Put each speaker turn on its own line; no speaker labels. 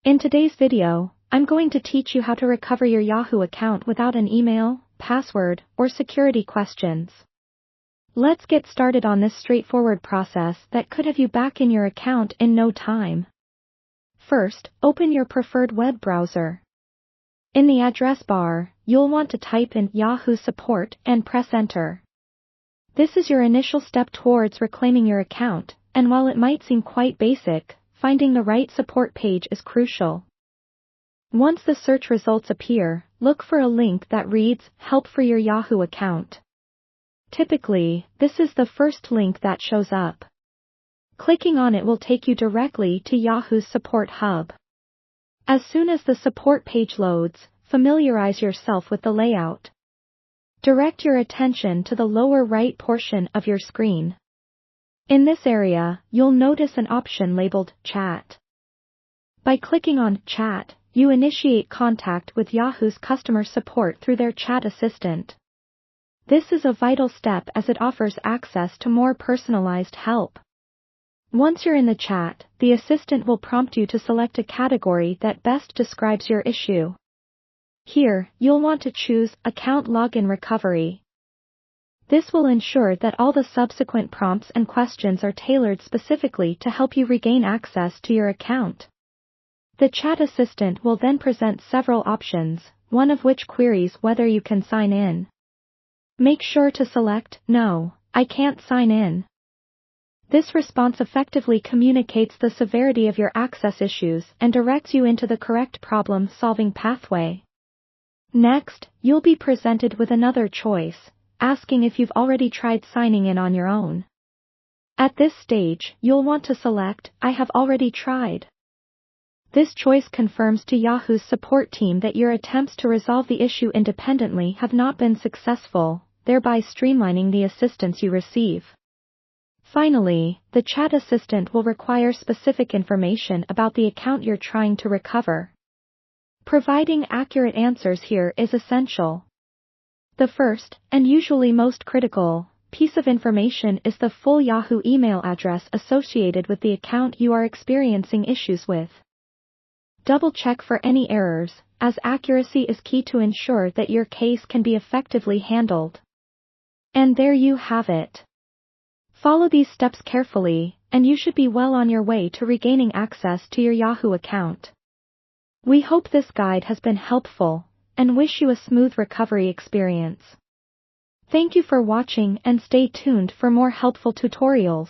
In today's video, I'm going to teach you how to recover your Yahoo account without an email, password, or security questions. Let's get started on this straightforward process that could have you back in your account in no time. First, open your preferred web browser. In the address bar, you'll want to type in Yahoo Support and press Enter. This is your initial step towards reclaiming your account, and while it might seem quite basic, finding the right support page is crucial. Once the search results appear, look for a link that reads, Help for your Yahoo account. Typically, this is the first link that shows up. Clicking on it will take you directly to Yahoo's support hub. As soon as the support page loads, familiarize yourself with the layout. Direct your attention to the lower right portion of your screen. In this area, you'll notice an option labeled Chat. By clicking on Chat, you initiate contact with Yahoo's customer support through their chat assistant. This is a vital step as it offers access to more personalized help. Once you're in the chat, the assistant will prompt you to select a category that best describes your issue. Here, you'll want to choose Account Login Recovery. This will ensure that all the subsequent prompts and questions are tailored specifically to help you regain access to your account. The chat assistant will then present several options, one of which queries whether you can sign in. Make sure to select No, I can't sign in. This response effectively communicates the severity of your access issues and directs you into the correct problem-solving pathway. Next, you'll be presented with another choice, asking if you've already tried signing in on your own. At this stage, you'll want to select I have already tried. This choice confirms to Yahoo's support team that your attempts to resolve the issue independently have not been successful, thereby streamlining the assistance you receive. Finally, the chat assistant will require specific information about the account you're trying to recover. Providing accurate answers here is essential. The first, and usually most critical, piece of information is the full Yahoo email address associated with the account you are experiencing issues with. Double-check for any errors, as accuracy is key to ensure that your case can be effectively handled. And there you have it. Follow these steps carefully, and you should be well on your way to regaining access to your Yahoo account. We hope this guide has been helpful, and wish you a smooth recovery experience. Thank you for watching and stay tuned for more helpful tutorials.